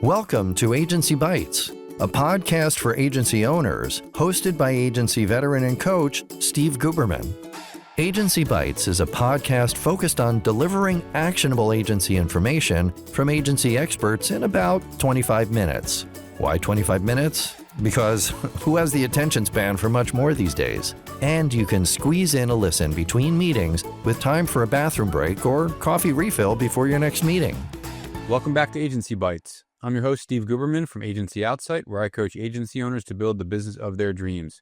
Welcome to Agency Bytes, a podcast for agency owners, hosted by agency veteran and coach Steve Guberman. Agency Bytes is a podcast focused on delivering actionable agency information from agency experts in about 25 minutes. Why 25 minutes? Because who has the attention span for much more these days? And you can squeeze in a listen between meetings with time for a bathroom break or coffee refill before your next meeting. Welcome back to Agency Bytes. I'm your host, Steve Guberman from Agency Outsight, where I coach agency owners to build the business of their dreams.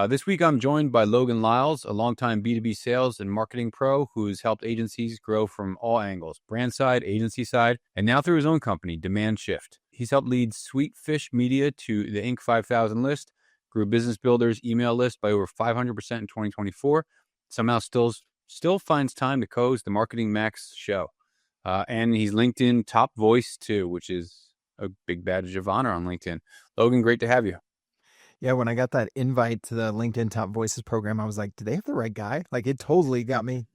This week, I'm joined by Logan Lyles, a longtime B2B sales and marketing pro who's helped agencies grow from all angles, brand side, agency side, and now through his own company, DemandShift. He's helped lead Sweetfish Media to the Inc. 5000 list, grew Business Builder's email list by over 500% in 2024, somehow still finds time to co-host the Marketing Max show. And he's LinkedIn top voice too, which is a big badge of honor on LinkedIn. Logan, great to have you. Yeah, when I got that invite to the LinkedIn Top Voices program, I was like, do they have the right guy? Like, it totally got me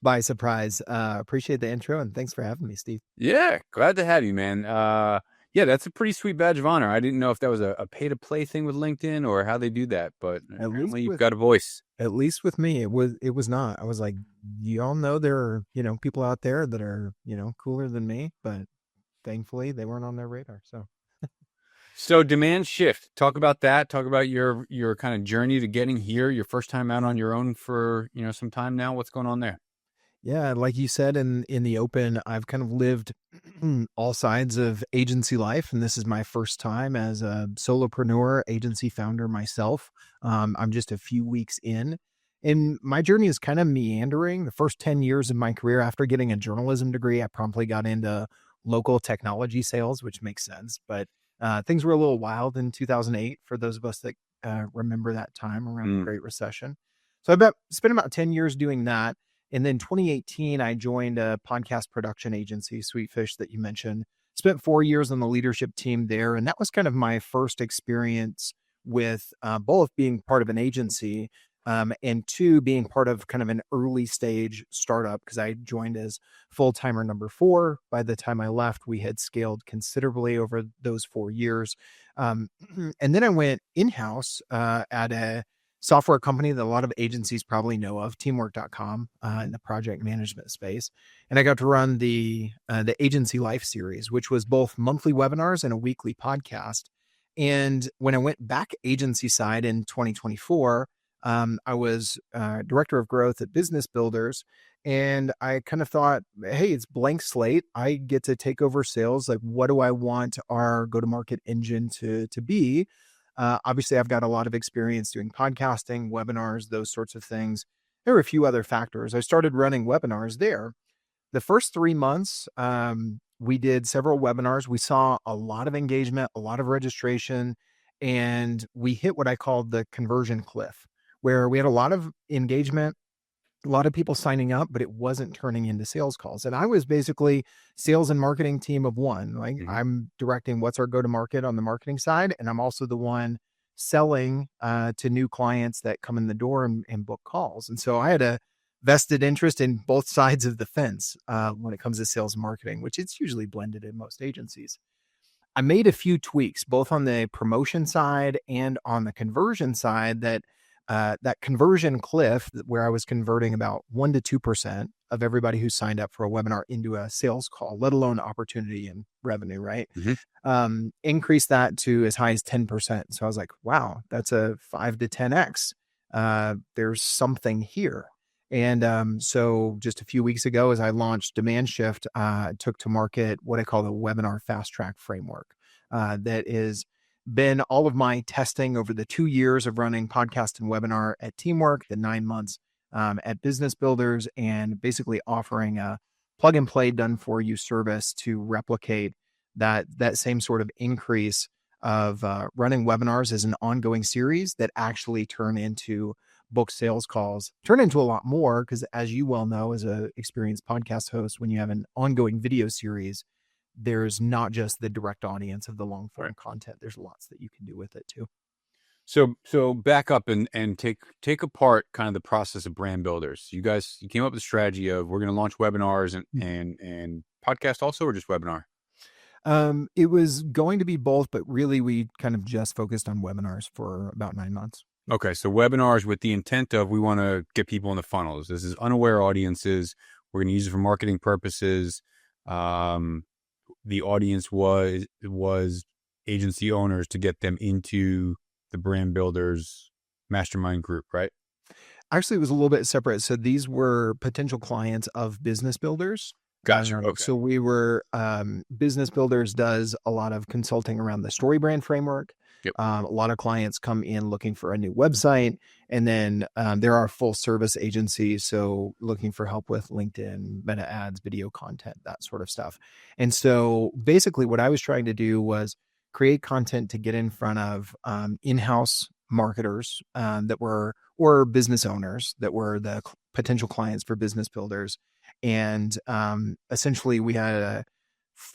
by surprise. Appreciate the intro, and thanks for having me, Steve. Yeah, glad to have you, man. Yeah, that's a pretty sweet badge of honor. I didn't know if that was a pay-to-play thing with LinkedIn or how they do that, but apparently you've got a voice. At least with me, it was not. I was like, you all know there are, people out there that are, cooler than me, but thankfully they weren't on their radar. So DemandShift, talk about that. Talk about your kind of journey to getting here, your first time out on your own for, some time now. What's going on there? Yeah, like you said in the open, I've kind of lived all sides of agency life, and this is my first time as a solopreneur, agency founder myself. I'm just a few weeks in, and my journey is kind of meandering. The first 10 years of my career, after getting a journalism degree, I promptly got into local technology sales, which makes sense. But things were a little wild in 2008 for those of us that remember that time around the Great Recession. So I spent about 10 years doing that. And then 2018, I joined a podcast production agency, Sweetfish, that you mentioned. Spent 4 years on the leadership team there. And that was kind of my first experience with both being part of an agency and two, being part of kind of an early stage startup, because I joined as full-timer number 4. By the time I left, we had scaled considerably over those 4 years. And then I went in-house at a software company that a lot of agencies probably know of, teamwork.com, in the project management space. And I got to run the Agency Life series, which was both monthly webinars and a weekly podcast. And when I went back agency side in 2024, I was director of growth at Business Builders. And I kind of thought, hey, it's blank slate. I get to take over sales. Like, what do I want our go-to-market engine to be? Obviously, I've got a lot of experience doing podcasting, webinars, those sorts of things. There were a few other factors. I started running webinars there. The first 3 months, we did several webinars. We saw a lot of engagement, a lot of registration, and we hit what I called the conversion cliff, where we had a lot of engagement, a lot of people signing up, but it wasn't turning into sales calls. And I was basically sales and marketing team of one. Like, I'm directing what's our go-to-market on the marketing side. And I'm also the one selling to new clients that come in the door and book calls. And so I had a vested interest in both sides of the fence when it comes to sales and marketing, which it's usually blended in most agencies. I made a few tweaks, both on the promotion side and on the conversion side, that conversion cliff where I was converting about 1% to 2% of everybody who signed up for a webinar into a sales call, let alone opportunity and revenue, right? Increased that to as high as 10%. So I was like, wow, that's a 5 to 10x. There's something here. And so just a few weeks ago, as I launched DemandShift, I took to market what I call the webinar fast track framework. That is been all of my testing over the 2 years of running podcast and webinar at Teamwork, the 9 months at Business Builders, and basically offering a plug and play done for you service to replicate that same sort of increase of running webinars as an ongoing series that actually turn into book sales calls, turn into a lot more, because as you well know, as an experienced podcast host, when you have an ongoing video series, there's not just the direct audience of the long form content. There's lots that you can do with it too. So back up and take apart kind of the process of brand builders. You came up with the strategy of we're going to launch webinars and podcast also, or just webinar? It was going to be both, but really we kind of just focused on webinars for about 9 months. Okay, so webinars with the intent of we want to get people in the funnels. This is unaware audiences. We're going to use it for marketing purposes. The audience was agency owners to get them into the brand builders mastermind group, right? Actually, it was a little bit separate. So these were potential clients of business builders. Gotcha. Okay. So we were, business builders does a lot of consulting around the story brand framework. Yep. A lot of clients come in looking for a new website, and then there are full service agencies. So looking for help with LinkedIn, meta ads, video content, that sort of stuff. And so basically what I was trying to do was create content to get in front of in-house marketers that were, or business owners that were the potential clients for business builders. And essentially we had a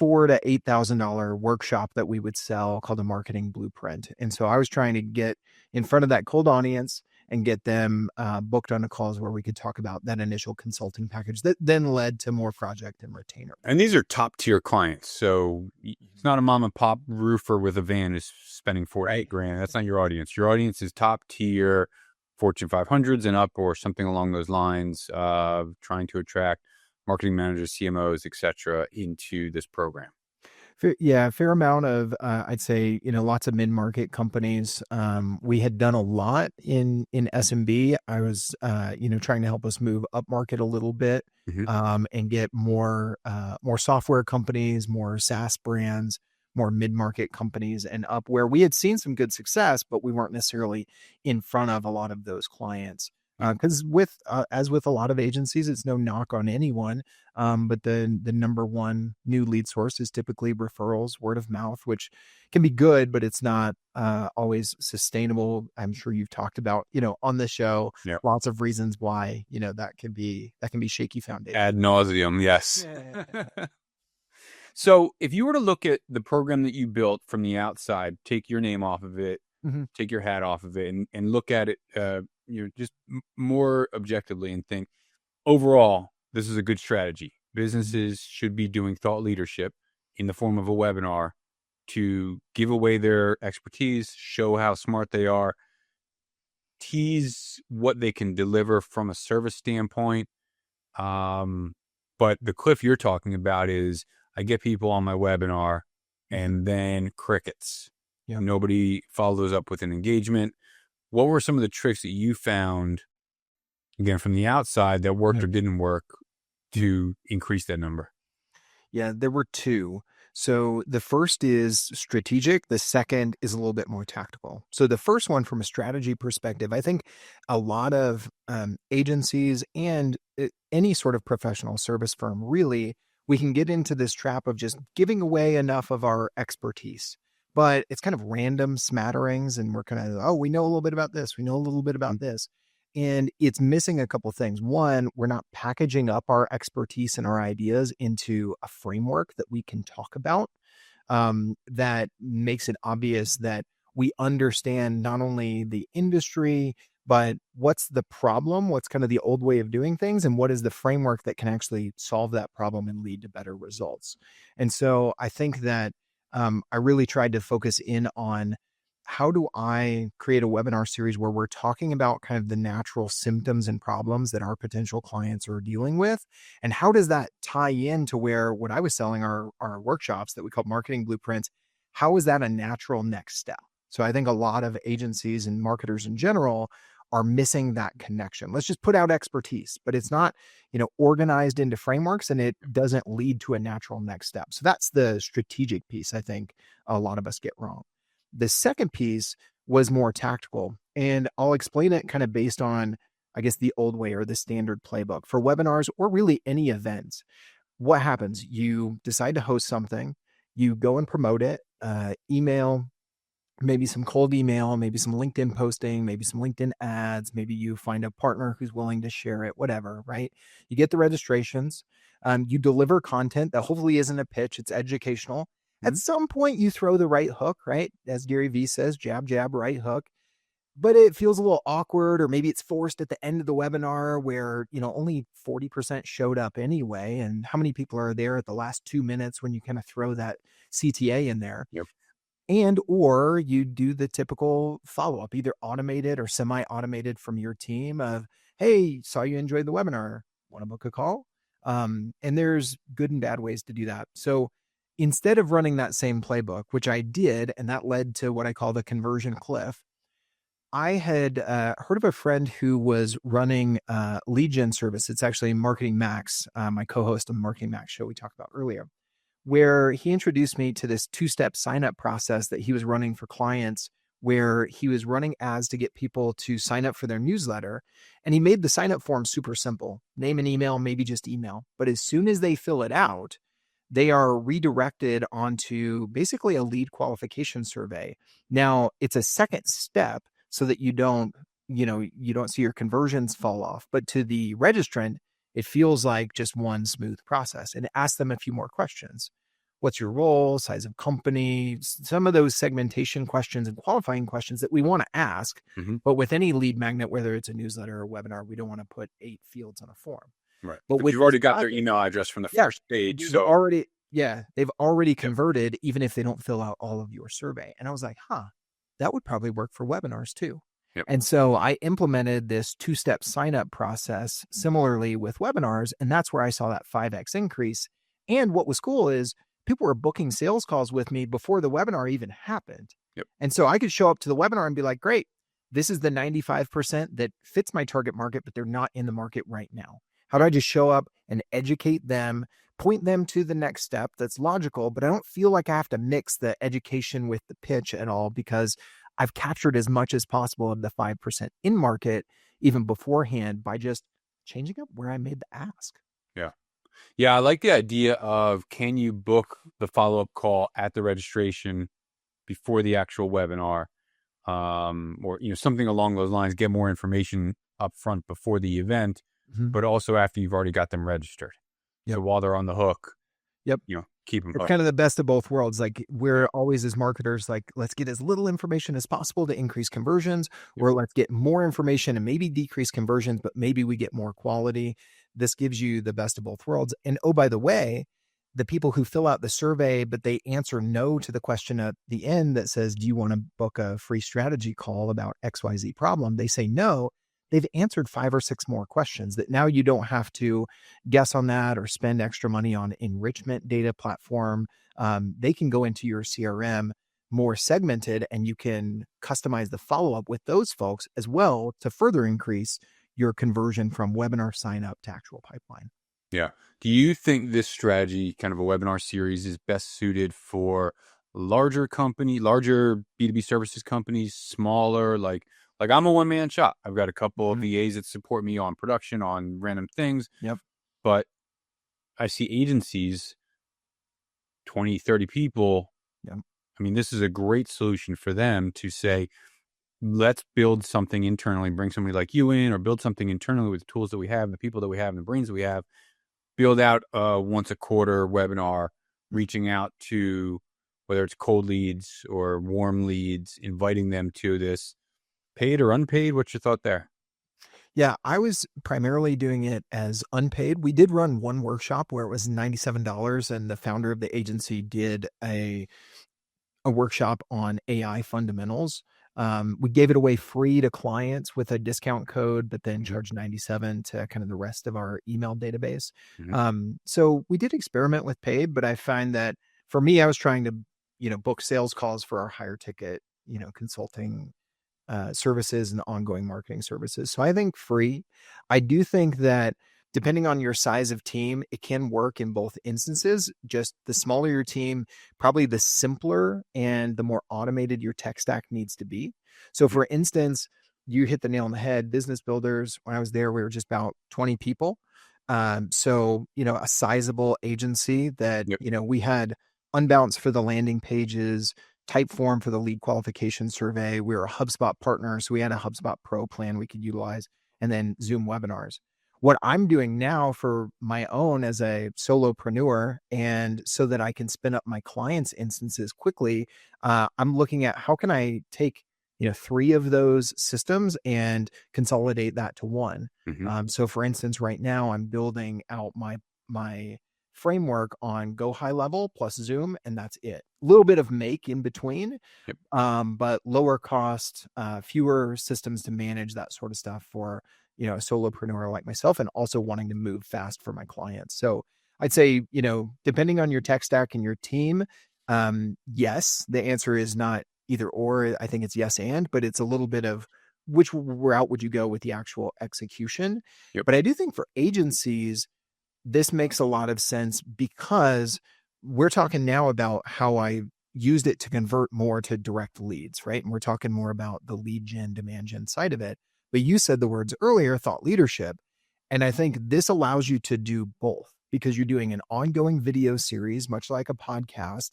$4,000 to $8,000 workshop that we would sell called a marketing blueprint. And so I was trying to get in front of that cold audience and get them booked on a calls where we could talk about that initial consulting package that then led to more project and retainer. And these are top tier clients. So it's not a mom and pop roofer with a van who's spending $4,000-8,000. That's not your audience. Your audience is top tier Fortune 500s and up, or something along those lines, trying to attract marketing managers, CMOs, et cetera, into this program. Yeah, a fair amount of, I'd say, lots of mid-market companies. We had done a lot in SMB. I was, trying to help us move up market a little bit, and get more software companies, more SaaS brands, more mid-market companies, and up where we had seen some good success, but we weren't necessarily in front of a lot of those clients. Because as with a lot of agencies, it's no knock on anyone, but the number one new lead source is typically referrals, word of mouth, which can be good, but it's not always sustainable. I'm sure you've talked about, on the show, lots of reasons why, that can be shaky foundation. Ad nauseum, yes. So if you were to look at the program that you built from the outside, take your name off of it, take your hat off of it, and look at it, just more objectively, and think, overall, this is a good strategy. Businesses should be doing thought leadership in the form of a webinar to give away their expertise, show how smart they are, tease what they can deliver from a service standpoint. But the cliff you're talking about is, I get people on my webinar and then crickets. Yep. Nobody follows up with an engagement. What were some of the tricks that you found, again, from the outside, that worked or didn't work to increase that number? Yeah, there were two. So the first is strategic. The second is a little bit more tactical. So the first one, from a strategy perspective, I think a lot of agencies and any sort of professional service firm, really, we can get into this trap of just giving away enough of our expertise. But it's kind of random smatterings, and we're kind of, we know a little bit about this. We know a little bit about this. And it's missing a couple of things. One, we're not packaging up our expertise and our ideas into a framework that we can talk about, that makes it obvious that we understand not only the industry, but what's the problem, what's kind of the old way of doing things, and what is the framework that can actually solve that problem and lead to better results. And so I think that I really tried to focus in on, how do I create a webinar series where we're talking about kind of the natural symptoms and problems that our potential clients are dealing with? And how does that tie in to where what I was selling our workshops that we call marketing blueprints? How is that a natural next step? So I think a lot of agencies and marketers in general are missing that connection. Let's just put out expertise, but it's not, organized into frameworks, and it doesn't lead to a natural next step. So that's the strategic piece I think a lot of us get wrong. The second piece was more tactical, and I'll explain it kind of based on, I guess, the old way or the standard playbook for webinars or really any events. What happens? You decide to host something, you go and promote it, email, maybe some cold email, maybe some LinkedIn posting, maybe some LinkedIn ads, maybe you find a partner who's willing to share it, whatever, right? You get the registrations, you deliver content that hopefully isn't a pitch, it's educational. At some point you throw the right hook, right? As Gary Vee says, jab, jab, right hook. but it feels a little awkward, or maybe it's forced at the end of the webinar where, only 40% showed up anyway. And how many people are there at the last 2 minutes when you kind of throw that CTA in there? Yep. And, or you do the typical follow-up, either automated or semi-automated from your team of, hey, saw you enjoyed the webinar. Want to book a call? And there's good and bad ways to do that. So instead of running that same playbook, which I did, and that led to what I call the conversion cliff, I had heard of a friend who was running lead gen service. It's actually Marketing Max, my co-host on the Marketing Max show we talked about earlier, where he introduced me to this 2-step sign-up process that he was running for clients, where he was running ads to get people to sign up for their newsletter. And he made the sign-up form super simple. Name and email, maybe just email. But as soon as they fill it out, they are redirected onto basically a lead qualification survey. Now, it's a second step so that you don't see your conversions fall off. But to the registrant, it feels like just one smooth process, and ask them a few more questions. What's your role, size of company, some of those segmentation questions and qualifying questions that we want to ask. Mm-hmm. But with any lead magnet, whether it's a newsletter or a webinar, we don't want to put 8 fields on a form. Right. But you've already got their email address from the first stage. They've already converted, even if they don't fill out all of your survey. And I was like, that would probably work for webinars too. Yep. And so I implemented this 2-step sign-up process similarly with webinars, and that's where I saw that 5x increase. And what was cool is people were booking sales calls with me before the webinar even happened. Yep. And so I could show up to the webinar and be like, great, this is the 95% that fits my target market, but they're not in the market right now. How do I just show up and educate them, point them to the next step that's logical, but I don't feel like I have to mix the education with the pitch at all, because I've captured as much as possible of the 5% in market even beforehand by just changing up where I made the ask. Yeah. Yeah. I like the idea of, can you book the follow-up call at the registration before the actual webinar? Or, something along those lines, get more information up front before the event, but also after you've already got them registered. Yep. So while they're on the hook, keep them. It's kind of the best of both worlds. Like, we're always, as marketers, like, let's get as little information as possible to increase conversions, or let's get more information and maybe decrease conversions, but maybe we get more quality. This gives you the best of both worlds. And oh, by the way, the people who fill out the survey, but they answer no to the question at the end that says, do you want to book a free strategy call about XYZ problem? They say no. They've answered 5 or 6 more questions that now you don't have to guess on that or spend extra money on enrichment data platform. They can go into your CRM more segmented, and you can customize the follow-up with those folks as well to further increase your conversion from webinar sign up to actual pipeline. Yeah. Do you think this strategy, kind of a webinar series, is best suited for larger B2B services companies, smaller, like I'm a one-man shop. I've got a couple of VAs that support me on production, on random things. Yep. But I see agencies, 20, 30 people. Yep. I mean, this is a great solution for them to say, let's build something internally, bring somebody like you in, or build something internally with the tools that we have, the people that we have, and the brains that we have. Build out a once a quarter webinar, reaching out to, whether it's cold leads or warm leads, inviting them to this. Paid or unpaid? What's your thought there? Yeah, I was primarily doing it as unpaid. We did run one workshop where it was $97, and the founder of the agency did a workshop on AI fundamentals. We gave it away free to clients with a discount code, but then charged $97 to kind of the rest of our email database. So we did experiment with paid, but I find that for me, I was trying to, book sales calls for our higher ticket, consulting services and ongoing marketing services. So I think free. I do think that depending on your size of team, it can work in both instances. Just the smaller your team, probably the simpler and the more automated your tech stack needs to be. So for instance, you hit the nail on the head. Business builders, when I was there, we were just about 20 people. So, a sizable agency that, we had Unbounce for the landing pages, Typeform for the lead qualification survey. We were a HubSpot partner, so we had a HubSpot Pro plan we could utilize, and then Zoom webinars. What I'm doing now for my own as a solopreneur, and so that I can spin up my clients' instances quickly, I'm looking at how can I take 3 of those systems and consolidate that to one. Mm-hmm. So for instance, right now I'm building out my framework on Go High Level plus Zoom, and that's it. A little bit of Make in between, Yep. but lower cost, fewer systems to manage that sort of stuff for, a solopreneur like myself, and also wanting to move fast for my clients. So I'd say, depending on your tech stack and your team, yes, the answer is not either or. I think it's yes and, but it's a little bit of which route would you go with the actual execution. Yep. But I do think for agencies, this makes a lot of sense because we're talking now about how I used it to convert more to direct leads, right? And we're talking more about the lead gen, demand gen side of it. But you said the words earlier, thought leadership. And I think this allows you to do both because you're doing an ongoing video series, much like a podcast.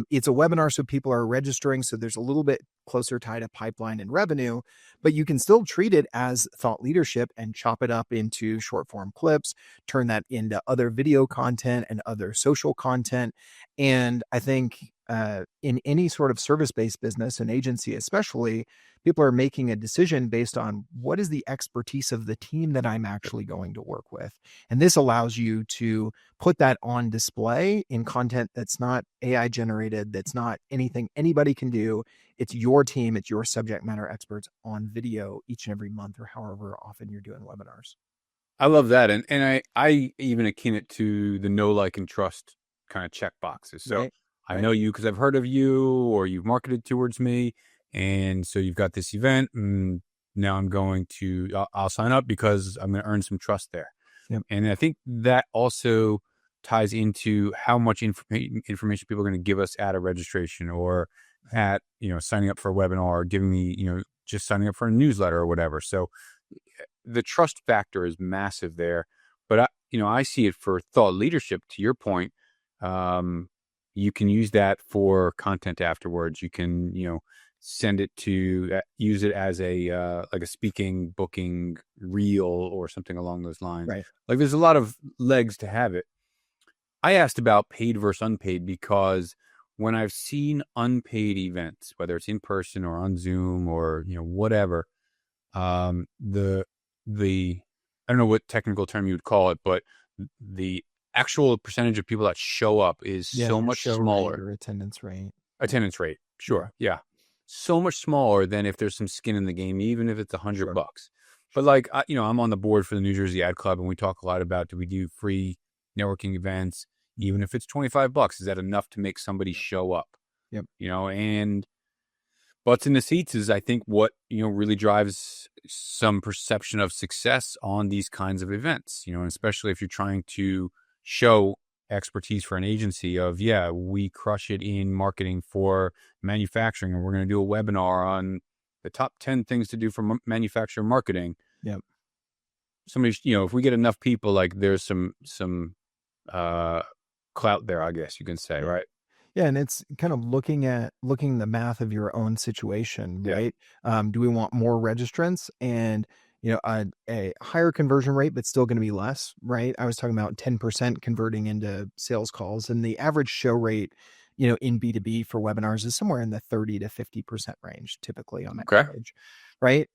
It's a webinar, so people are registering. So there's a little bit closer tie to pipeline and revenue, but you can still treat it as thought leadership and chop it up into short form clips, turn that into other video content and other social content. And I think in any sort of service-based business, an agency especially, people are making a decision based on what is the expertise of the team that I'm actually going to work with. And this allows you to put that on display in content that's not AI generated, that's not anything anybody can do. It's your team, it's your subject matter experts on video each and every month or however often you're doing webinars. I love that. And I even akin it to the know, like, and trust kind of check boxes. So Right. I know you because I've heard of you or you've marketed towards me. And so you've got this event, and now I'll sign up because I'm going to earn some trust there. Yep. And I think that also ties into how much information people are going to give us at a registration or at, signing up for a webinar or giving me, just signing up for a newsletter or whatever. So the trust factor is massive there. But I see it for thought leadership. To your point, you can use that for content afterwards. You can, send it to use it as a like a speaking booking reel or something along those lines. Right. Like there's a lot of legs to have it. I asked about paid versus unpaid because when I've seen unpaid events, whether it's in person or on Zoom or whatever, the I don't know what technical term you would call it, but the actual percentage of people that show up is so much smaller. Or attendance rate. Attendance rate, sure, yeah. So much smaller than if there's some skin in the game, even if it's $100. But like, I'm on the board for the New Jersey Ad Club, and we talk a lot about, do we do free networking events, even if it's $25? Is that enough to make somebody show up? Yep. And butts in the seats is, I think, what, really drives some perception of success on these kinds of events, and especially if you're trying to show expertise for an agency of, we crush it in marketing for manufacturing, and we're going to do a webinar on the top 10 things to do for manufacturer marketing. Yep. Somebody, if we get enough people, like there's some clout there, I guess you can say, right? Yeah. And it's kind of looking the math of your own situation, right? Do we want more registrants and, a higher conversion rate, but still going to be less, right? I was talking about 10% converting into sales calls, and the average show rate, in B2B for webinars is somewhere in the 30 to 50% range, typically on average, right?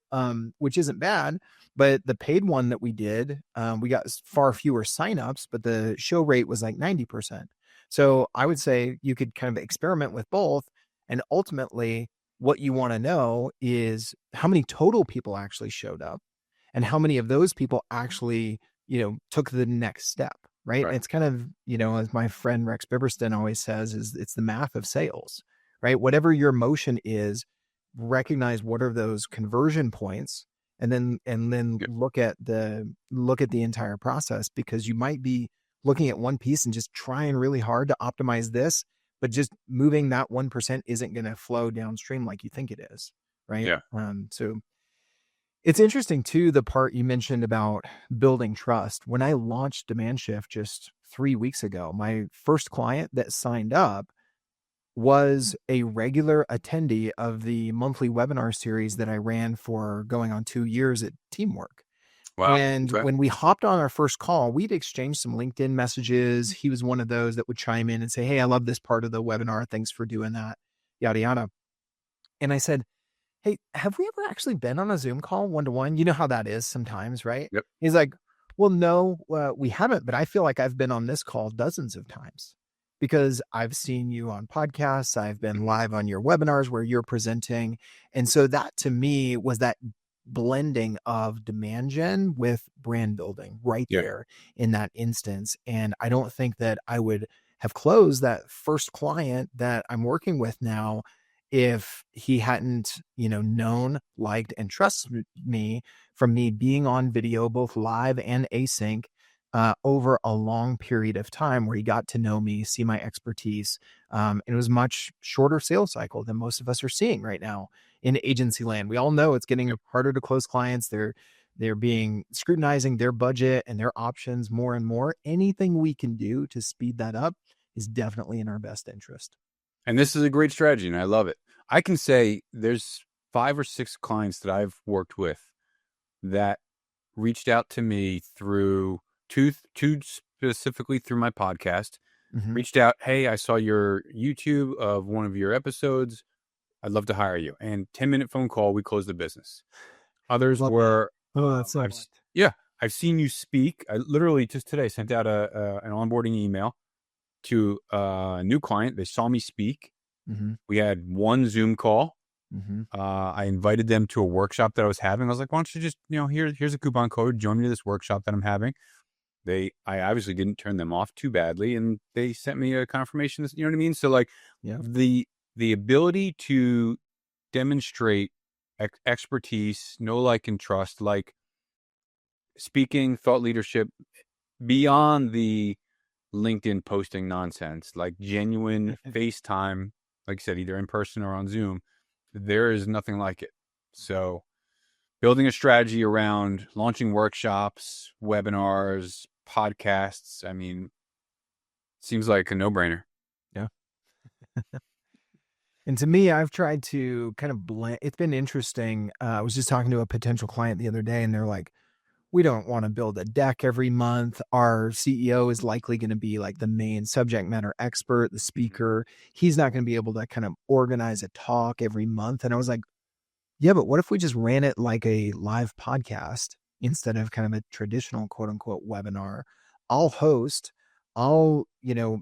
Which isn't bad, but the paid one that we did, we got far fewer signups, but the show rate was like 90%. So I would say you could kind of experiment with both, and ultimately what you want to know is how many total people actually showed up and how many of those people actually, took the next step, right? And it's kind of, as my friend Rex Biberston always says, is it's the math of sales, right? Whatever your motion is, recognize what are those conversion points, and then look at the entire process, because you might be looking at one piece and just trying really hard to optimize this, but just moving that 1% isn't going to flow downstream like you think it is, right? Yeah. So it's interesting too, the part you mentioned about building trust. When I launched DemandShift just 3 weeks ago, my first client that signed up was a regular attendee of the monthly webinar series that I ran for going on 2 years at Teamwork. Wow. And when we hopped on our first call, we'd exchanged some LinkedIn messages. He was one of those that would chime in and say, "Hey, I love this part of the webinar. Thanks for doing that," yada, yada. And I said, hey, have we ever actually been on a Zoom call one-to-one? You know how that is sometimes, right? Yep. He's like, well, no, we haven't, but I feel like I've been on this call dozens of times because I've seen you on podcasts. I've been live on your webinars where you're presenting. And so that to me was that blending of demand gen with brand building right Yeah. there in that instance. And I don't think that I would have closed that first client that I'm working with now if he hadn't, known, liked, and trusted me from me being on video, both live and async, over a long period of time where he got to know me, see my expertise. It was much shorter sales cycle than most of us are seeing right now in agency land. We all know it's getting harder to close clients. They're being scrutinizing their budget and their options more and more. Anything we can do to speed that up is definitely in our best interest. And this is a great strategy, and I love it. I can say there's 5 or 6 clients that I've worked with that reached out to me through two specifically through my podcast. Mm-hmm. Reached out, hey, I saw your YouTube of one of your episodes. I'd love to hire you. And 10-minute phone call, we closed the business. Others were, that's so I've seen you speak. I literally just today sent out an onboarding email to a new client. They saw me speak. Mm-hmm. We had one Zoom call. Mm-hmm. I invited them to a workshop that I was having. I was like, why don't you just, here's a coupon code. Join me to this workshop that I'm having. I obviously didn't turn them off too badly, and they sent me a confirmation. You know what I mean? So like the ability to demonstrate expertise, know, like, and trust, like speaking, thought leadership beyond the LinkedIn posting nonsense, like genuine FaceTime, like I said, either in person or on Zoom, there is nothing like it. So building a strategy around launching workshops, webinars, podcasts, I mean, seems like a no-brainer. Yeah. And to me, I've tried to kind of blend. It's been interesting. I was just talking to a potential client the other day, and they're like, we don't want to build a deck every month. Our CEO is likely going to be like the main subject matter expert, the speaker. He's not going to be able to kind of organize a talk every month. And I was like, yeah, but what if we just ran it like a live podcast instead of kind of a traditional quote unquote webinar? I'll host, I'll,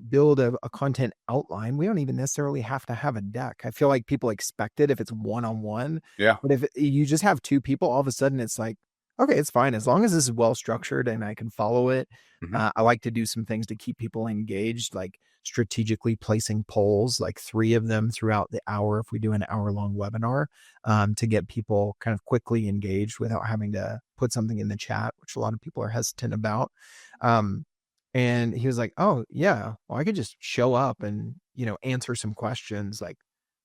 build a content outline. We don't even necessarily have to have a deck. I feel like people expect it if it's one-on-one. Yeah. But if you just have two people, all of a sudden it's like, okay, it's fine. As long as this is well-structured and I can follow it. Mm-hmm. I like to do some things to keep people engaged, like strategically placing polls, like 3 of them throughout the hour, if we do an hour-long webinar, to get people kind of quickly engaged without having to put something in the chat, which a lot of people are hesitant about. And he was like, oh yeah, well, I could just show up and, answer some questions. Like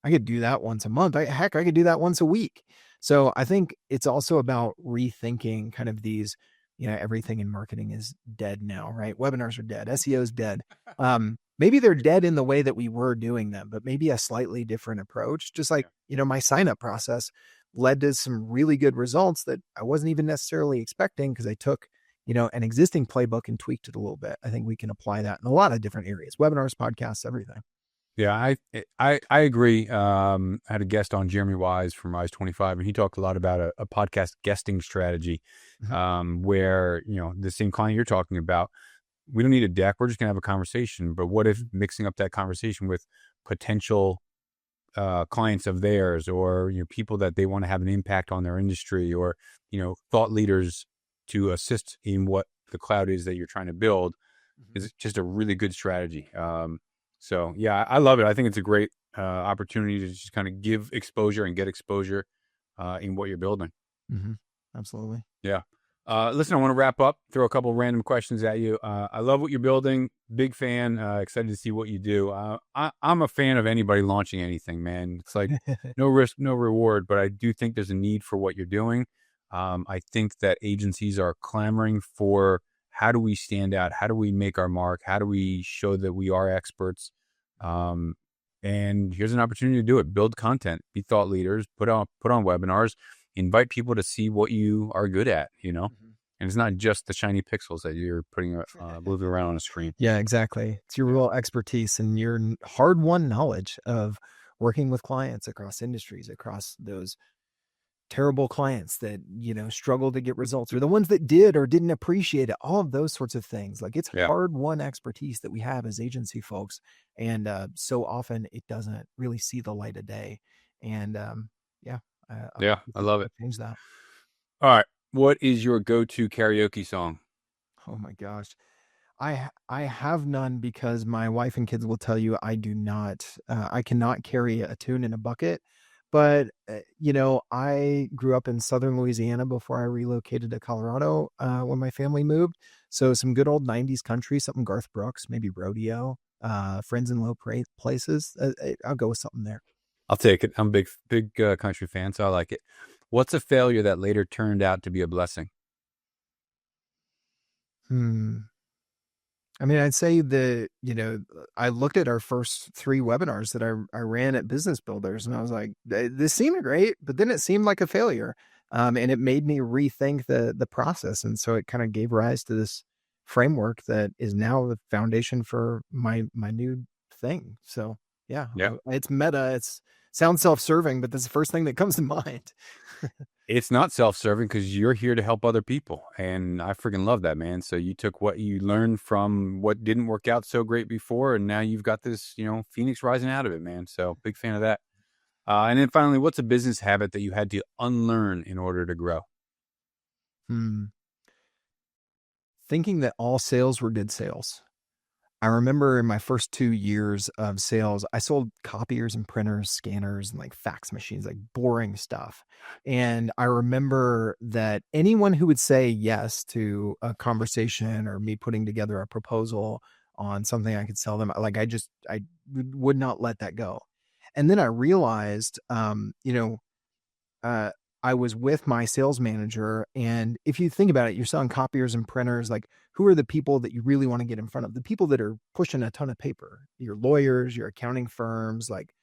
I could do that once a month. I could do that once a week. So I think it's also about rethinking kind of these, everything in marketing is dead now, right? Webinars are dead. SEO is dead. Maybe they're dead in the way that we were doing them, but maybe a slightly different approach. Just like, my sign up process led to some really good results that I wasn't even necessarily expecting because I took, an existing playbook and tweaked it a little bit. I think we can apply that in a lot of different areas, webinars, podcasts, everything. Yeah, I agree. I had a guest on, Jeremy Wise from Rise 25, and he talked a lot about a podcast guesting strategy, where, the same client you're talking about, we don't need a deck. We're just going to have a conversation. But what if mixing up that conversation with potential clients of theirs, or, people that they want to have an impact on their industry, or, thought leaders to assist in what the cloud is that you're trying to build, is just a really good strategy. So yeah, I love it. I think it's a great opportunity to just kind of give exposure and get exposure in what you're building. Mm-hmm. Absolutely. Yeah. Listen, I want to wrap up, throw a couple of random questions at you. I love what you're building. Big fan. Excited to see what you do. I'm a fan of anybody launching anything, man. It's like no risk, no reward, but I do think there's a need for what you're doing. I think that agencies are clamoring for, how do we stand out? How do we make our mark? How do we show that we are experts? And here's an opportunity to do it. Build content, be thought leaders, put on webinars, invite people to see what you are good at, And it's not just the shiny pixels that you're moving around on a screen. Yeah, exactly. It's your real expertise and your hard-won knowledge of working with clients across industries, across those terrible clients that, struggle to get results, or the ones that did or didn't appreciate it, all of those sorts of things. Like, it's Yeah. hard-won expertise that we have as agency folks. And so often it doesn't really see the light of day. And yeah, Yeah, I love it. Change that. All right. What is your go-to karaoke song? Oh my gosh. I have none, because my wife and kids will tell you I do not, I cannot carry a tune in a bucket. But, I grew up in Southern Louisiana before I relocated to Colorado when my family moved. So some good old 90s country, something Garth Brooks, maybe Rodeo, Friends in Low Places. I'll go with something there. I'll take it. I'm a big country fan, so I like it. What's a failure that later turned out to be a blessing? I mean, I'd say that, I looked at our first 3 webinars that I ran at Business Builders, and I was like, this seemed great, but then it seemed like a failure. And it made me rethink the process. And so it kind of gave rise to this framework that is now the foundation for my new thing. So yeah, it's meta. It sounds self-serving, but that's the first thing that comes to mind. It's not self-serving, because you're here to help other people. And I freaking love that, man. So you took what you learned from what didn't work out so great before, and now you've got this, Phoenix rising out of it, man. So big fan of that. And then finally, what's a business habit that you had to unlearn in order to grow? Thinking that all sales were good sales. I remember in my first 2 years of sales, I sold copiers and printers, scanners, and like fax machines, like boring stuff. And I remember that anyone who would say yes to a conversation or me putting together a proposal on something I could sell them, like I would not let that go. And then I realized, I was with my sales manager, and if you think about it, you're selling copiers and printers. Like, who are the people that you really want to get in front of? The people that are pushing a ton of paper, your lawyers, your accounting firms, like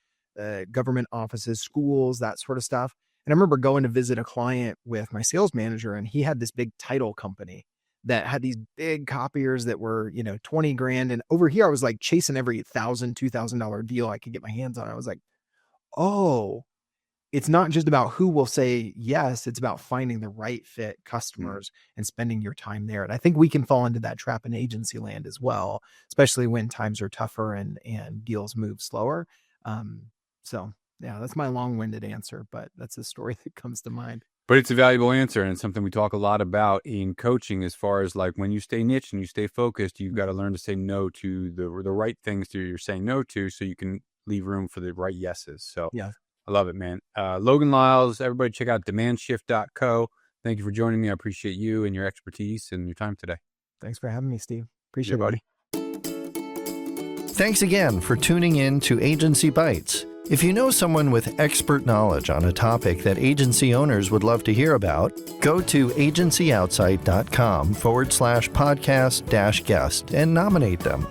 government offices, schools, that sort of stuff. And I remember going to visit a client with my sales manager, and he had this big title company that had these big copiers that were, $20,000. And over here, I was like chasing every $1,000, $2,000 deal I could get my hands on. I was like, oh, it's not just about who will say yes, it's about finding the right fit customers and spending your time there. And I think we can fall into that trap in agency land as well, especially when times are tougher and deals move slower. So yeah, that's my long-winded answer, but that's the story that comes to mind. But it's a valuable answer, and it's something we talk a lot about in coaching, as far as like when you stay niche and you stay focused, you've got to learn to say no to the right things that you're saying no to, so you can leave room for the right yeses. So yeah. I love it, man. Logan Lyles, everybody check out DemandShift.co. Thank you for joining me. I appreciate you and your expertise and your time today. Thanks for having me, Steve. Appreciate it, buddy. Thanks again for tuning in to Agency Bytes. If you know someone with expert knowledge on a topic that agency owners would love to hear about, go to agencyoutsight.com/podcast-guest and nominate them.